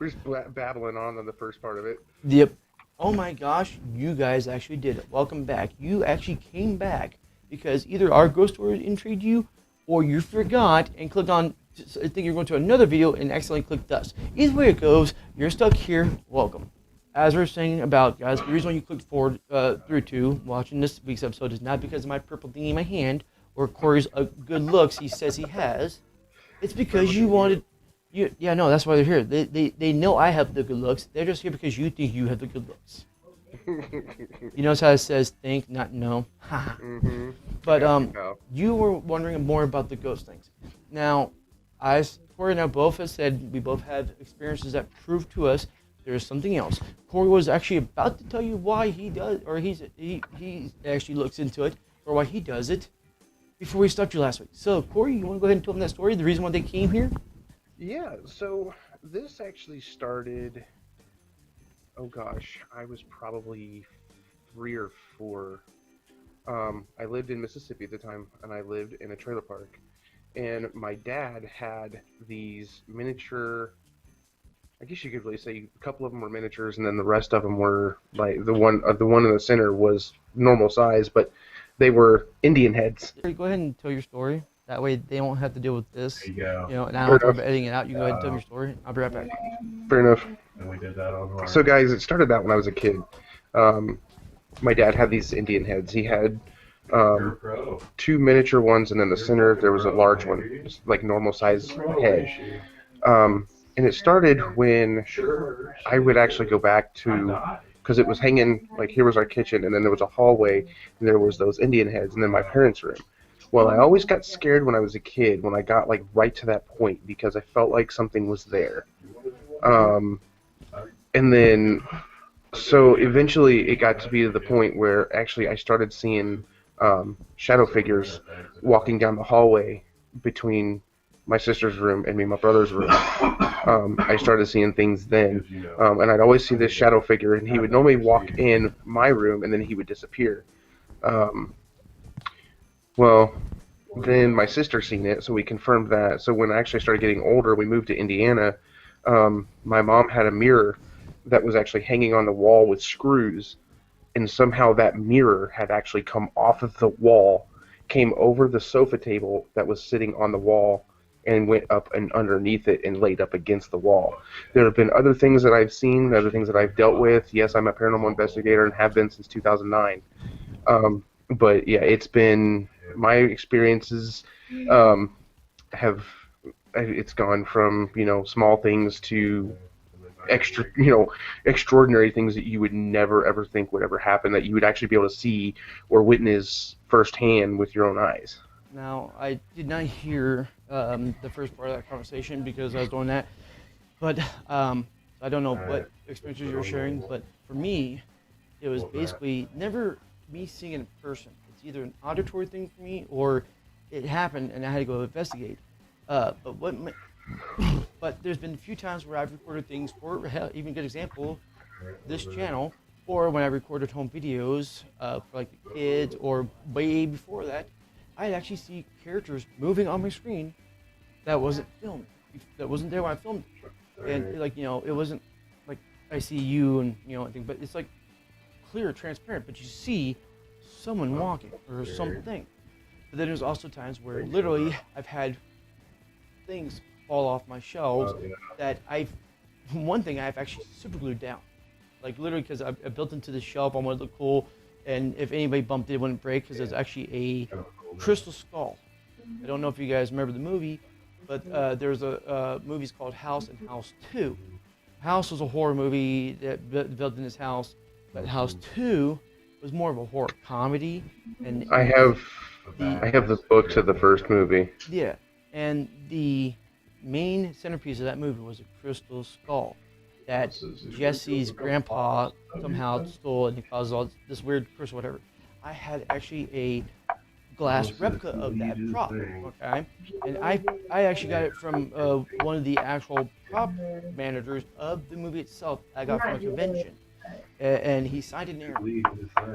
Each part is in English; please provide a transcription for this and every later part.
We're just babbling on the first part of it. Yep. Oh my gosh, you guys actually did it. Welcome back. You actually came back because either our ghost story intrigued you or you forgot and clicked on, I think you're going to another video and accidentally clicked us. Either way it goes, you're stuck here. Welcome. As we're saying about, guys, the reason why you clicked forward through to watching this week's episode is not because of my purple thing in my hand or Corey's good looks he says he has. It's because you wanted. Yeah, no, that's why they're here. They know I have the good looks. They're just here because you think you have the good looks. You notice how it says think, not know. Mm-hmm. But No. you were wondering more about the ghost things. Now, Corey and I both have said we both have experiences that prove to us there is something else. Corey was actually about to tell you why he does, or he actually looks into it, or why he does it, before we stopped you last week. So, Corey, you want to go ahead and tell them that story, the reason why they came here? Yeah, so this actually started, oh gosh, I was probably 3 or 4. I lived in Mississippi at the time, and I lived in a trailer park. And my dad had these miniature, I guess you could really say a couple of them were miniatures, and then the rest of them were like the one in the center was normal size, but they were Indian heads. Corey, go ahead and tell your story. That way they won't have to deal with this. There you go. You know, and I Fair don't have to enough. editing it out. You can go ahead and tell your story. I'll be right back. Fair enough. And we did that on our So guys, it started out when I was a kid. Um, my dad had these Indian heads. He had Pro. 2 miniature ones, and then the center there was a large one, like normal size head. And it started when Sure. I would actually go back to, because it was hanging, like here was our kitchen, and then there was a hallway, and there was those Indian heads, and then my parents' room. Well, I always got scared when I was a kid, when I got like right to that point, because I felt like something was there. And then, so eventually it got to be to the point where actually I started seeing shadow figures walking down the hallway between my sister's room and me and my brother's room. I started seeing things then. And I'd always see this shadow figure, and he would normally walk in my room, and then he would disappear. Well, then my sister seen it, so we confirmed that. So when I actually started getting older, we moved to Indiana. My mom had a mirror that was actually hanging on the wall with screws, and somehow that mirror had actually come off of the wall, came over the sofa table that was sitting on the wall, and went up and underneath it and laid up against the wall. There have been other things that I've seen, other things that I've dealt with. Yes, I'm a paranormal investigator and have been since 2009. But yeah, it's been my experiences have it's gone from small things to extraordinary things that you would never ever think would ever happen, that you would actually be able to see or witness firsthand with your own eyes. Now, I did not hear the first part of that conversation because I was doing that, but I don't know what experiences you were sharing, but for me, it was basically never me seeing it in person. It's either an auditory thing for me or it happened and I had to go investigate. But there's been a few times where I've recorded things for, hell, even a good example, this channel, or when I recorded home videos for like the kids, or way before that, I'd actually see characters moving on my screen that wasn't filmed, that wasn't there when I filmed it. And like, it wasn't like I see you and, anything, but it's like clear, transparent, but you see someone walking or something. But then there's also times where literally I've had things fall off my shelves that one thing I've actually super glued down. Like literally because I built into the shelf, I wanted to look cool, and if anybody bumped it, it wouldn't break because there's actually a crystal skull. I don't know if you guys remember the movie, but there's a movies called House and House 2. House was a horror movie that built in this house, but House 2 was more of a horror comedy. And I have the book to the first movie. Yeah, and the main centerpiece of that movie was a crystal skull that Jesse's grandpa somehow stole, and it caused all this weird curse or whatever. I had actually a glass replica of that prop, okay? And I actually got it from one of the actual prop managers of the movie itself. I got from a convention, and he signed it in there.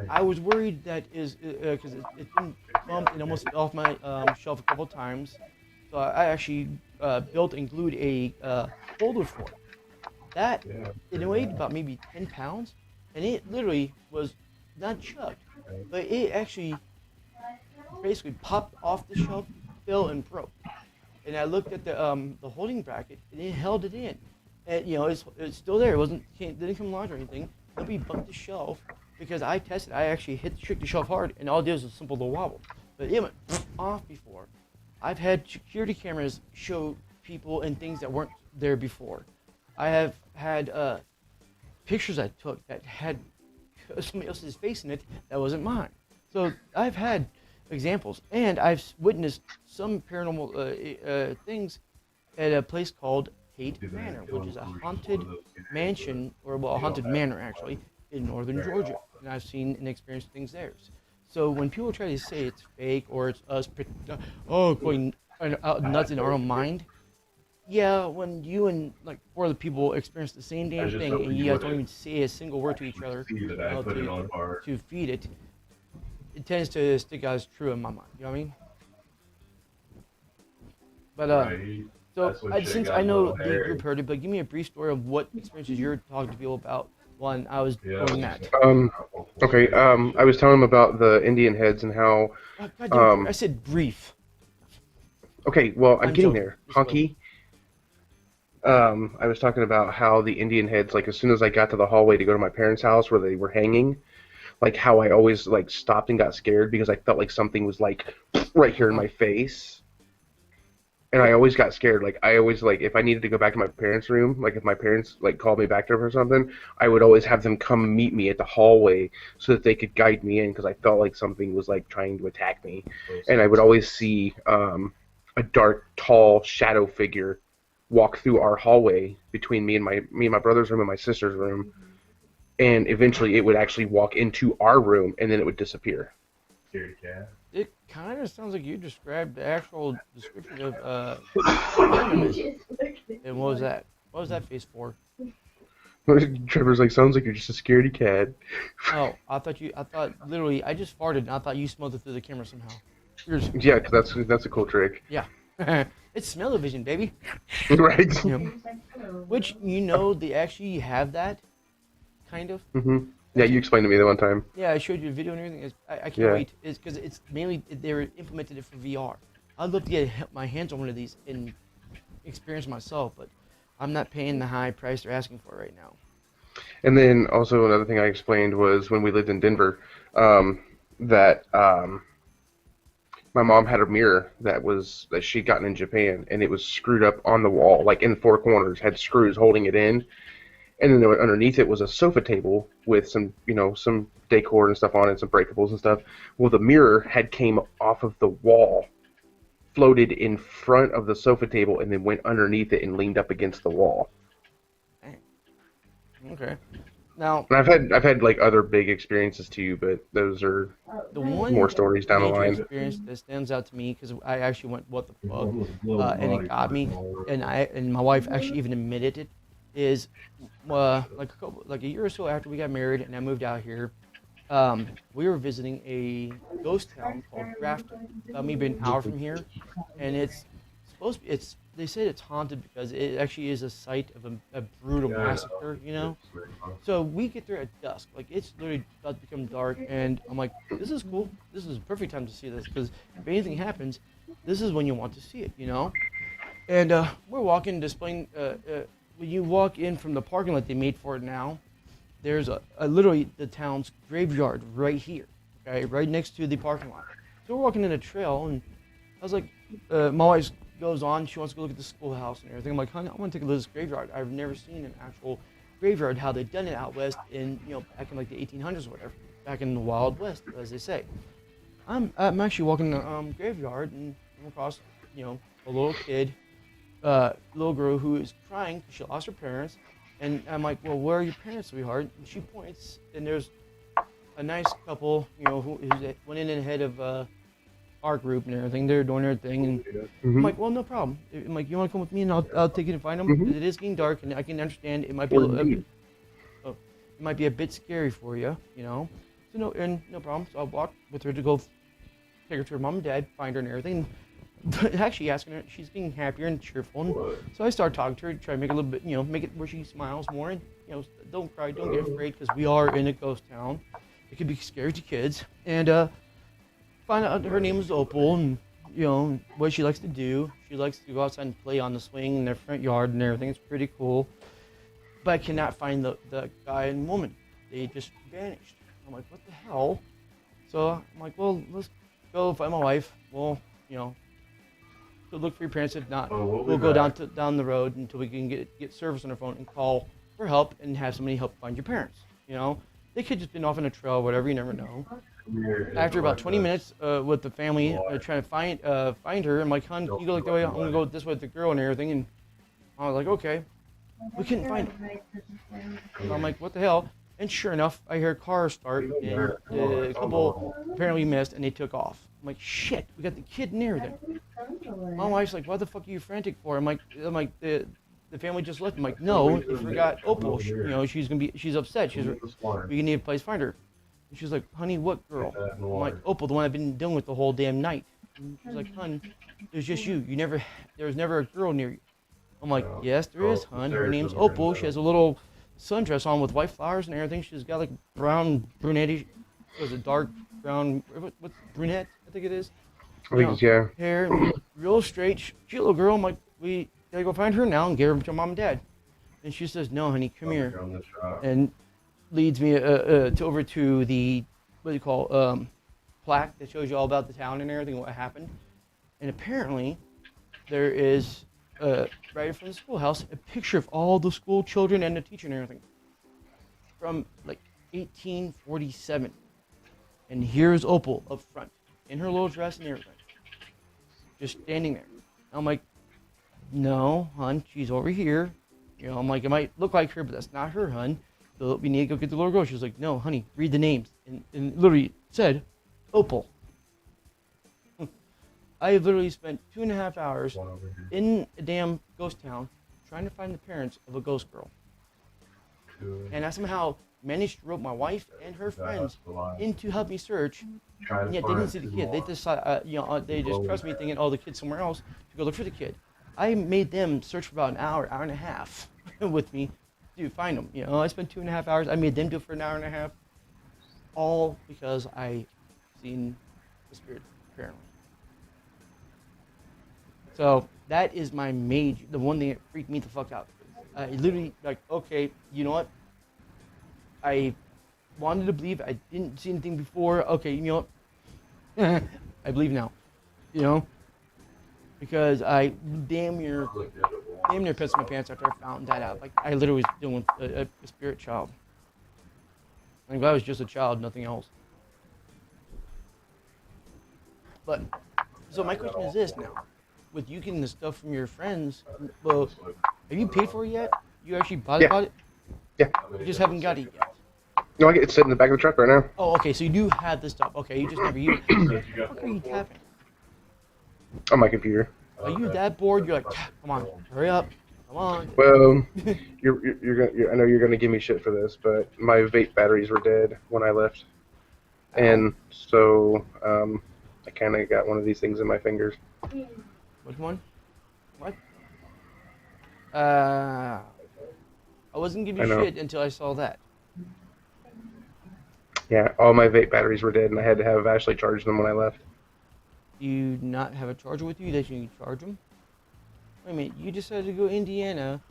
I was worried that because it's been bumped and almost fell off my shelf a couple of times, so I actually built and glued a folder for it. That Yeah. it weighed about maybe 10 pounds, and it literally was not chugged, but it actually basically popped off the shelf, fell and broke. And I looked at the holding bracket, and it held it in. And it's still there. It didn't come large or anything. Nobody bumped the shelf because I tested. I actually shook the shelf hard, and all it did was a simple little wobble. But it went off before. I've had security cameras show people and things that weren't there before. I have had pictures I took that had somebody else's face in it that wasn't mine. So I've had examples, and I've witnessed some paranormal things at a place called Tate Manor, which is a haunted mansion, or well, a haunted manor actually, in northern Georgia, and I've seen and experienced things there. So when people try to say it's fake or it's us, going out nuts in our own mind, yeah, when you and like four other people experience the same damn just thing, hope and you you guys don't wouldn't even say a single word to each other, See that I put it on hard. to feed it, it tends to stick out as true in my mind. You know what I mean? But Right. so That's when shit since got I a know little the hairy. group heard it, but give me a brief story of what experiences you're talking to people about when I was Yeah. doing that. Okay. I was telling him about the Indian heads and how. Oh, God damn it, Um, I said brief. Okay, well, I'm getting joking. there. Just go. Honky. I was talking about how the Indian heads, like as soon as I got to the hallway to go to my parents' house where they were hanging, like how I always like stopped and got scared because I felt like something was like right here in my face. And I always got scared. Like I always like if I needed to go back to my parents' room, like if my parents like called me back to them or something, I would always have them come meet me at the hallway so that they could guide me in because I felt like something was like trying to attack me. And I would always see a dark, tall shadow figure walk through our hallway between me and my brother's room and my sister's room, and eventually it would actually walk into our room and then it would disappear. Scaredy cat. It kind of sounds like you described the actual description of Venom. And what was that? What was that face for? Trevor's like, sounds like you're just a scaredy cat. Oh, I thought literally, I just farted and I thought you smelled it through the camera somehow. Yours. Yeah, 'cause that's a cool trick. Yeah. It's smell-o-vision, baby. Right. You know, which, they actually have that, kind of. Yeah, you explained to me that one time. Yeah, I showed you a video and everything. I can't Yeah. wait. It's because it's mainly, they were implemented it for VR. I'd love to get my hands on one of these and experience myself, but I'm not paying the high price they're asking for right now. And then also another thing I explained was when we lived in Denver, that my mom had a mirror that she'd gotten in Japan, and it was screwed up on the wall, like in the four corners, had screws holding it in, and then underneath it was a sofa table with some decor and stuff on it, some breakables and stuff. Well, the mirror had came off of the wall, floated in front of the sofa table, and then went underneath it and leaned up against the wall. Okay. Now, And I've had like other big experiences too, but those are the one more stories down the major line. experience that stands out to me, because I actually went, what the fuck, and it got me, and my wife actually even admitted it, is like a year or so after we got married and I moved out here, we were visiting a ghost town called Grafton, maybe an hour from here, and it's supposed to be, they say it's haunted because it actually is a site of a brutal massacre, So we get there at dusk, like it's literally about to become dark, and I'm like, this is cool. This is a perfect time to see this because if anything happens, this is when you want to see it, And we're walking, displaying. When you walk in from the parking lot they made for it now, there's a literally the town's graveyard right here, okay, right next to the parking lot. So we're walking in a trail, and I was like, my wife goes on, she wants to go look at the schoolhouse and everything. I'm like, honey, I want to take a look at this graveyard. I've never seen an actual graveyard, how they've done it out west in, back in like the 1800s or whatever, back in the Wild West, as they say. I'm actually walking the graveyard and come across, a little kid, little girl who is crying because she lost her parents. And I'm like, well, where are your parents, sweetheart? And she points, and there's a nice couple, who went in ahead of our group and everything. They're doing their thing, and I'm like, well, no problem. I'm like, you want to come with me, and I'll take you to find them. It is getting dark, and I can understand it might be it might be a bit scary for you, So no problem. So I walked with her to go take her to her mom and dad, find her and everything. But actually asking her, she's getting happier and cheerful. And so I start talking to her, try to make it a little bit, make it where she smiles more. And, don't cry, don't get afraid, because we are in a ghost town. It could be scary to kids. And find out her name is Opal, and, what she likes to do. She likes to go outside and play on the swing in their front yard and everything. It's pretty cool. But I cannot find the guy and woman. They just vanished. I'm like, what the hell? So I'm like, well, let's go find my wife. Well, go look for your parents. If not, we'll go down the road until we can get service on our phone and call for help and have somebody help find your parents. They could just been off on a trail, whatever. You never know. After about 20 minutes with the family trying to find her, I'm like, hon, you go like the way I'm gonna go this way with the girl and everything. And I was like, okay. We couldn't find her. So I'm like, what the hell? And sure enough, I hear a car start, and a couple apparently missed, and they took off. I'm like, shit, we got the kid and everything. My wife's like, what the fuck are you frantic for? I'm like, the family just left. I'm like, no, they forgot Opal. She's upset. We need a place to find her. And she's like, honey, what girl? I'm like, Opal, the one I've been dealing with the whole damn night. And she's like, hun, there's just you. There was never a girl near you. I'm like, yes, there is, hun. Her name's Opal. She has a little sundress on with white flowers and everything. She's got like brunette, was it dark brown, what's brunette, I think it is. Yeah. Hair, real straight, cute little girl. I'm like, we gotta go find her now and get her to mom and dad. And she says, no, honey, come here. And leads me over to the, what do you call, plaque that shows you all about the town and everything, what happened. And apparently, there is, right in front of the schoolhouse, a picture of all the school children and the teacher and everything from like 1847. And here's Opal up front in her little dress and everything, just standing there. I'm like, no, hun, she's over here. I'm like, it might look like her, but that's not her, hun. So we need to go get the little girl. She was like, no, honey, read the names. And literally said, Opal. I literally spent 2.5 hours in a damn ghost town trying to find the parents of a ghost girl. And I somehow managed to rope my wife and her friends in to help me search, and yet they didn't see the kid. They they just trust me thinking, oh, the kid's somewhere else, to go look for the kid. I made them search for about an hour and a half with me to find them. I spent 2.5 hours. I made them do it for an hour and a half, all because I seen the spirit, apparently. So that is my the one thing that freaked me the fuck out. I literally, like, okay, you know what? I wanted to believe. I didn't see anything before. Okay, you know what? I believe now. Because I damn near pissed my pants after I found that out. Like, I literally was dealing with a spirit child. Like, I was just a child, nothing else. But, so my question is this now. With you getting the stuff from your friends, well, have you paid for it yet? You actually bought it? Yeah. You just haven't got it yet. No, it's sitting in the back of the truck right now. Oh, okay, so you do have this stuff. Okay, you just never use it. What are you tapping? On my computer. Are you that bored? You're like, come on, hurry up. Come on. Well, I know you're gonna give me shit for this, but my vape batteries were dead when I left, and so I kind of got one of these things in my fingers. Which one? What? I wasn't giving you shit until I saw that. Yeah, all my vape batteries were dead, and I had to have Ashley charge them when I left. Do you not have a charger with you that you can charge them? Wait a minute, you decided to go to Indiana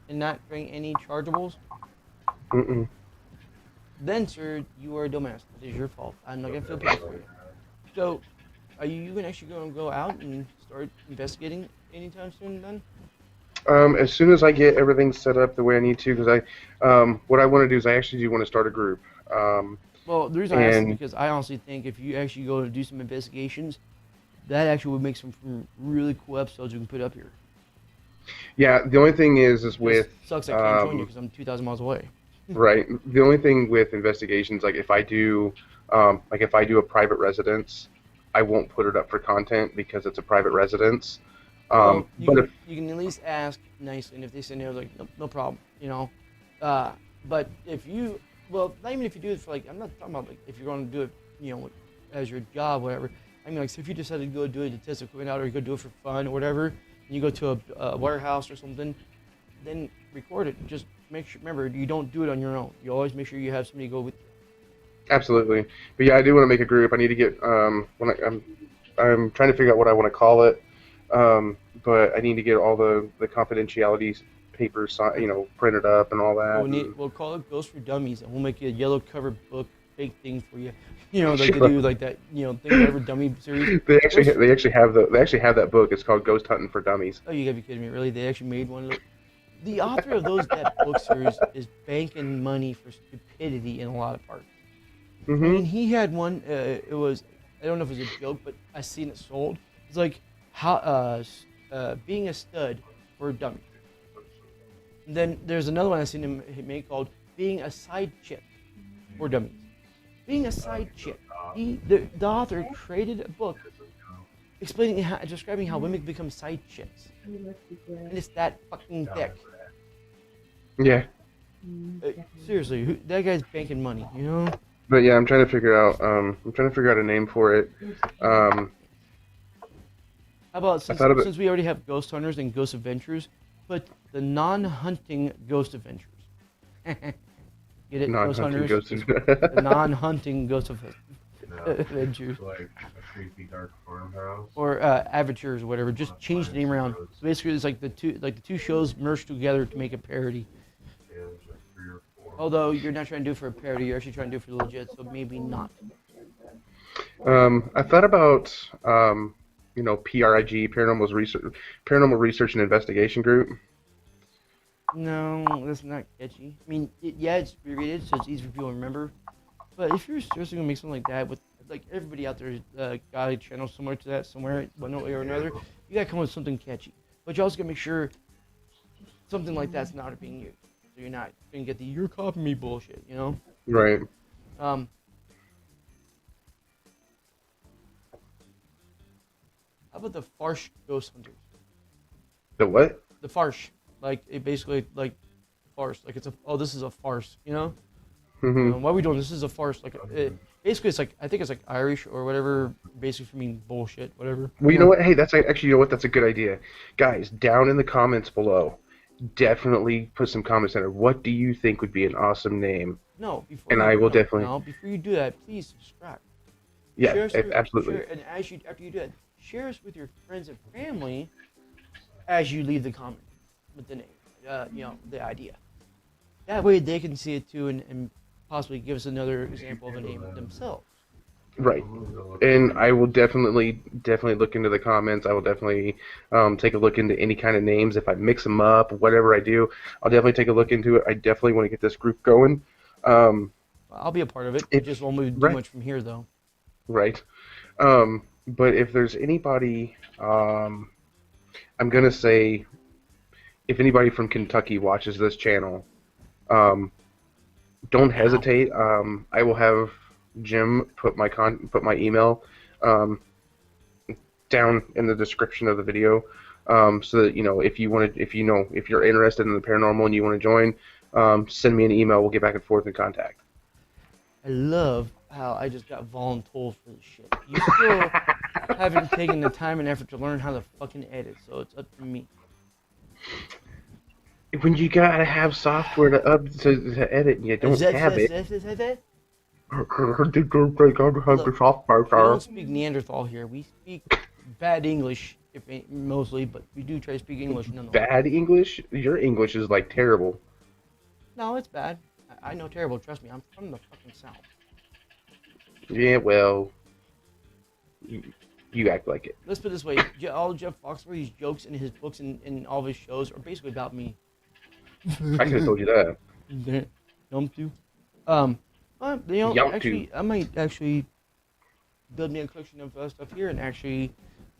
and not bring any chargeables? Mm-mm. Then, sir, you are a dumbass. It is your fault. I'm not going to feel bad for you. So, are you actually going to go out and start investigating anytime soon then? As soon as I get everything set up the way I need to, because what I want to do is I actually do want to start a group. Well, the reason I asked is because I honestly think if you actually go to do some investigations, that actually would make some really cool episodes we can put up here. Yeah, the only thing is with... It sucks I can't join you because I'm 2,000 miles away. Right. The only thing with investigations, like if I do a private residence, I won't put it up for content because it's a private residence. Well, you can at least ask nicely, and if they say no, like no problem, But if you, well, not even if you do it for I'm not talking about if you're going to do it, as your job, whatever. I mean, like, so if you decide to go do it to test equipment out or you go do it for fun or whatever, and you go to a warehouse or something, then record it. Just make sure, remember, you don't do it on your own. You always make sure you have somebody go with you. Absolutely. But yeah, I do want to make a group. I need to get I'm trying to figure out what I want to call it. But I need to get all the confidentiality papers, printed up and all that. We'll call it Ghost for Dummies, and we'll make you a yellow cover book, big thing for you. Like Sure. they do, like that, Think Whatever Dummy series. They actually have that book. It's called Ghost Hunting for Dummies. Oh, you gotta be kidding me! Really? They actually made one. The author of that book series is banking money for stupidity in a lot of parts. I Hmm. mean, he had one. It was, I don't know if it was a joke, but I seen it sold. It's like how being a stud for dummies. And then there's another one I seen him make called being a side chick for dummies. Being a side chick. The author created a book describing how women become side chicks, and it's that fucking thick. Yeah. Seriously, that guy's banking money, But yeah, I'm trying to figure out a name for it. How about thought since we already have Ghost Hunters and Ghost Adventures, but the non-hunting Ghost Adventures. Get it? Ghost Non-hunting Hunters. ghosts. The non-hunting Ghost No, Adventures. like a creepy dark farmhouse. Or Adventures or whatever. Just change the name around. So basically, it's like the two shows merged together to make a parody. Yeah, there's like 3 or 4. Although you're not trying to do it for a parody, you're actually trying to do it for legit. So maybe not. I thought about PRIG, Paranormal Research and Investigation Group. No, that's not catchy. I mean, it's abbreviated, so it's easy for people to remember. But if you're seriously gonna make something like that with like everybody out there got a channel similar to that somewhere, one way or another, you gotta come up with something catchy. But you also gotta make sure something like that's not being used, so you're not gonna get the "you're copying me" bullshit. Right. How about the Farsh Ghost Hunters? The what? The Farsh, like it basically like farce, like this is a farce, Hmm. Why are we doing this? This is a farce. Like, basically, it's like I think it's like Irish or whatever. Basically, for mean bullshit, whatever. Well, you know what? Hey, that's actually, that's a good idea, guys. Down in the comments below, definitely put some comments in there. What do you think would be an awesome name? No, before. And you, I will no, definitely. No, before you do that, please subscribe. Yeah, Share us absolutely. and after you do that, share us with your friends and family as you leave the comment with the name. The idea. That way they can see it too and possibly give us another example of a name themselves. Right. And I will definitely look into the comments. I will definitely take a look into any kind of names. If I mix them up, whatever I do, I'll definitely take a look into it. I definitely want to get this group going. I'll be a part of it. It just won't move too much from here, though. Right. But if there's anybody, I'm going to say, if anybody from Kentucky watches this channel, don't hesitate. I will have Jim put my email down in the description of the video, so that if you're interested in the paranormal and you want to join, send me an email. We'll get back and forth in contact. I love how I just got voluntold for this shit. You still haven't taken the time and effort to learn how to fucking edit, so it's up to me. When you gotta have software to edit, and you don't have it. Look, we don't speak Neanderthal here. We speak bad English, mostly, but we do try to speak English nonetheless. Bad English? Your English is like terrible. No, it's bad. I know terrible. Trust me, I'm from the fucking South. Yeah, well, you act like it. Let's put it this way: all Jeff Foxworthy's jokes in his books and all of his shows are basically about me. I could have told you that. Yum to. Yum actually, I might actually build me a collection of stuff here and actually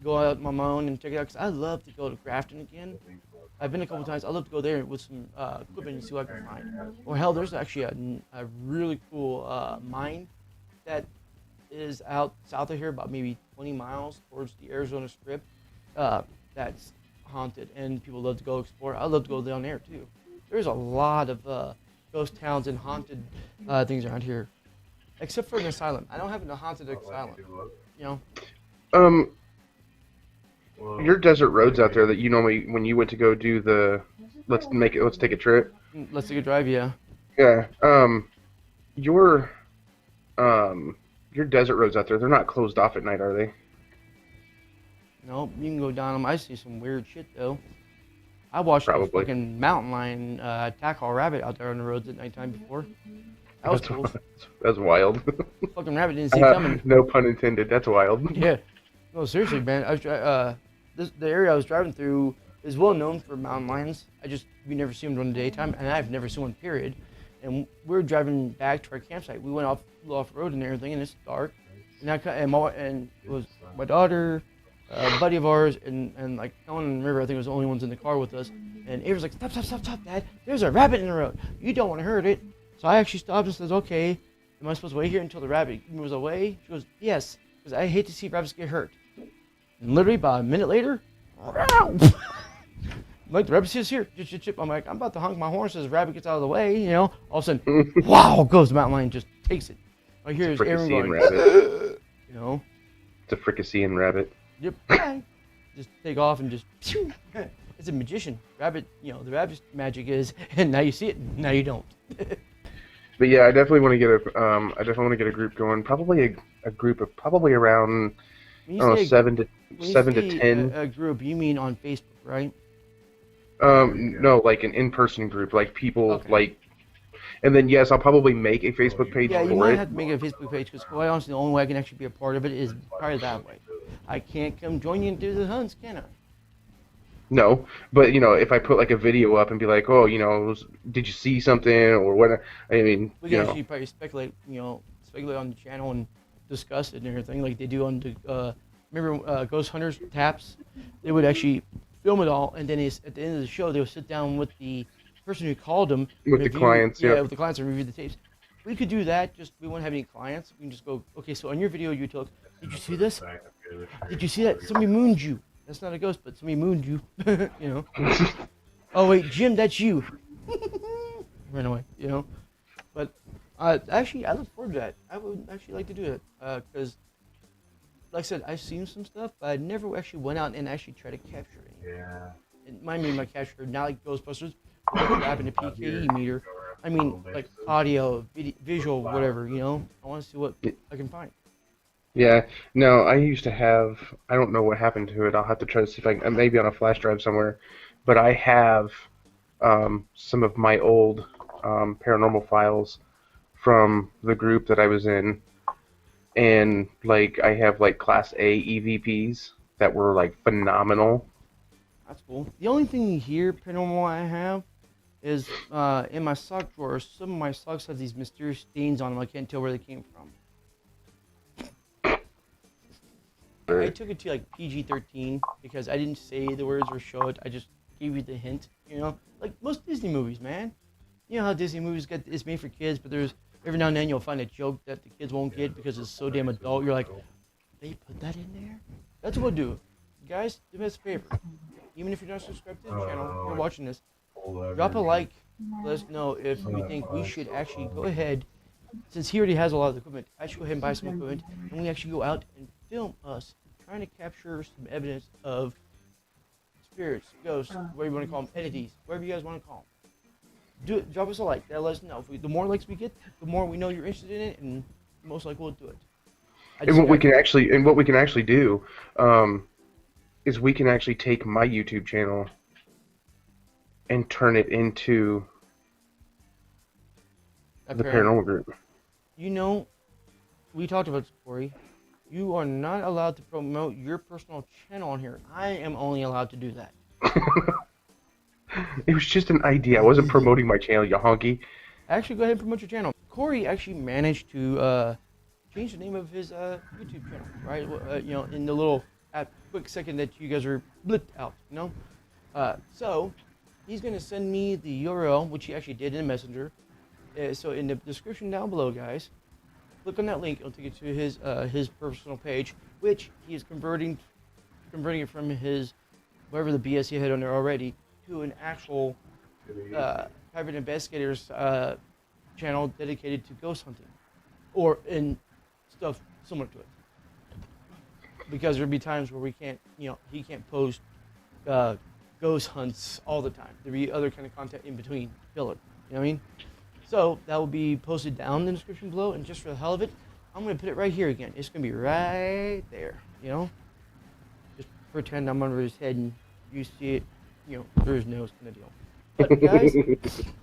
go out on my own and check it out. Cause I love to go to Grafton again. I've been a couple times. I love to go there with some equipment and see what I can find. Or hell, there's actually a really cool mine that is out south of here, about maybe 20 miles towards the Arizona Strip. That's haunted, and people love to go explore. I love to go down there too. There's a lot of ghost towns and haunted things around here, except for an asylum. I don't have a haunted asylum. Um, Well, your desert roads out there that you normally when you went to go do the let's take a trip. Let's take a drive, yeah. Yeah. Your um your desert roads out there, they're not closed off at night, are they? No, you can go down them. I see some weird shit though. I watched a Probably. fucking mountain lion attack a rabbit out there on the roads at nighttime before. That was That's cool. that's wild. Fucking rabbit didn't see it coming. No pun intended. That's wild. Yeah. No, seriously, man. The area I was driving through is well known for mountain lions. We never see them during the daytime, and I've never seen one, period. And we were driving back to our campsite. We went off road and everything, and it's dark. And it was my daughter, a buddy of ours, and like no one in the river. I think was the only ones in the car with us. And Ava's like, stop, Dad. There's a rabbit in the road. You don't want to hurt it. So I actually stopped and says, okay, am I supposed to wait here until the rabbit moves away? She goes, yes, because I hate to see rabbits get hurt. And literally about a minute later, I'm like, the rabbit's just here. I'm like, I'm about to honk my horn so the rabbit gets out of the way, you know. All of a sudden, wow, goes the mountain lion, just takes it. I hear his Aaron going, Rabbit. you know. It's a fricasseeing rabbit. Yep. Just take off and just, phew. It's a magician. Rabbit, you know, the rabbit's magic is, and now you see it, now you don't. But yeah, I definitely want to get a group going. Probably a group of probably around When I don't know, say- seven to when you seven to say 10. A group, you mean on Facebook, right? No, like an in-person group, like people Okay. like, and then yes, I'll probably make a Facebook page Yeah, you for might it. have to make a Facebook page because quite honestly, the only way I can actually be a part of it is probably that way. I can't come join you and do the hunts, can I? No, but you know, if I put like a video up and be like, oh, you know, did you see something or what? I mean, We you can know, actually probably speculate on the channel and discuss it and everything like they do on the. Remember Ghost Hunters Taps? They would actually film it all, and then at the end of the show, they would sit down with the person who called them. With the clients, yeah. with the clients and review the tapes. We could do that. Just we won't have any clients. We can just go. Okay, so on your video, you took. Did you see this? Did you see that? Somebody mooned you. That's not a ghost, but somebody mooned you. You know. Oh wait, Jim, that's you. Ran away. You know. But actually, I look forward to that. I would actually like to do it because, like I said, I've seen some stuff, but I never actually went out and actually tried to capture it. Yeah. And my main my capture not like Ghostbusters, but like grabbing a PKE meter. I mean, like audio, visual, whatever. You know. I want to see what I can find. yeah. No, I used to have. I don't know what happened to it. I'll have to try to see if I can, maybe on a flash drive somewhere. But I have some of my old paranormal files from the group that I was in, and like I have like Class A EVPs that were like phenomenal. That's cool. The only thing here paranormal I have is in my sock drawer. Some of my socks have these mysterious stains on them. I can't tell where they came from. I took it to like PG-13 because I didn't say the words or show it. I just gave you the hint. You know, like most Disney movies, man. You know how Disney movies it's made for kids, but there's every now and then you'll find a joke that the kids won't get because it's so damn adult. You're like, they put that in there? That's what we'll do. Guys, do me a favor. Even if you're not subscribed to the channel, you're watching this, drop a like. Let us know if you think we should actually go ahead, since he already has a lot of the equipment, I should go ahead and buy some equipment, and we actually go out and film us trying to capture some evidence of spirits, ghosts, whatever you want to call them, entities, whatever you guys want to call them. Do it. Drop us a like. That lets us know. The more likes we get, the more we know you're interested in it, and most likely we'll do it. And what we can actually do is we can actually take my YouTube channel and turn it into the paranormal group. You know, we talked about this, Corey. You are not allowed to promote your personal channel on here. I am only allowed to do that. It was just an idea. I wasn't promoting my channel, you honky. Actually, go ahead and promote your channel. Corey actually managed to change the name of his YouTube channel, right? You know, in the little quick second that you guys are blipped out, you know? So, he's going to send me the URL, which he actually did in Messenger. So, in the description down below, guys, click on that link. It'll take you to his personal page, which he is converting it from his, whatever the BS he had on there already, to an actual private investigators channel dedicated to ghost hunting, or in stuff similar to it. because there'll be times where we can't, he can't post ghost hunts all the time. There'll be other kind of content in between, filler. You know what I mean? So that will be posted down in the description below, and just for the hell of it, I'm gonna put it right here again. It's gonna be right there. Just pretend I'm under his head and you see it, through his nose, kind of deal. But guys,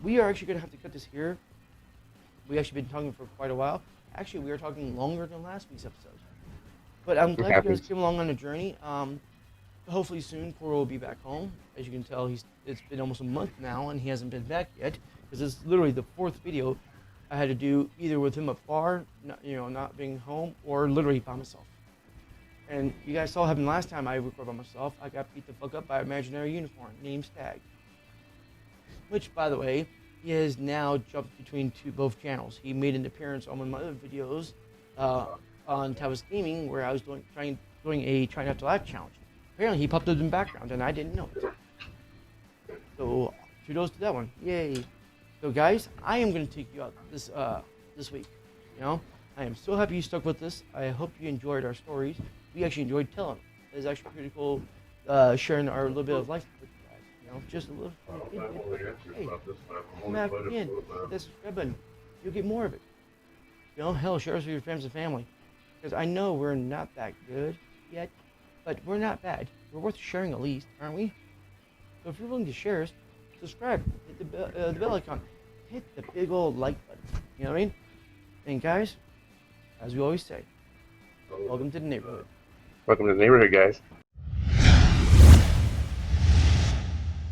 we are actually gonna have to cut this here. We actually been talking for quite a while. Actually, we are talking longer than last week's episode. But I'm glad you guys came along on the journey. Hopefully soon, Coro will be back home. As you can tell, it's been almost a month now, and he hasn't been back yet. Because it's literally the 4th video I had to do either with him afar, not being home, or literally by myself. And you guys saw what happened last time I recorded by myself. I got beat the fuck up by an imaginary unicorn named Stag. Which, by the way, he has now jumped between both channels. He made an appearance on one of my other videos on Tavis Gaming, where I was doing a Try Not to Laugh challenge. Apparently, he popped up in the background, and I didn't know it. So, kudos to that one. Yay. So, guys, I am going to take you out this week. I am so happy you stuck with us. I hope you enjoyed our stories. We actually enjoyed telling them. It was actually pretty cool sharing our little bit of life with you guys. Just a little bit. Hey, come back again. Hit that subscribe button. You'll get more of it. Hell, share us with your friends and family. Because I know we're not that good yet, but we're not bad. We're worth sharing at least, aren't we? So if you're willing to share us, subscribe, hit the bell icon, hit the big old like button. You know what I mean? And guys, as we always say, welcome to the neighborhood. Welcome to the neighborhood, guys.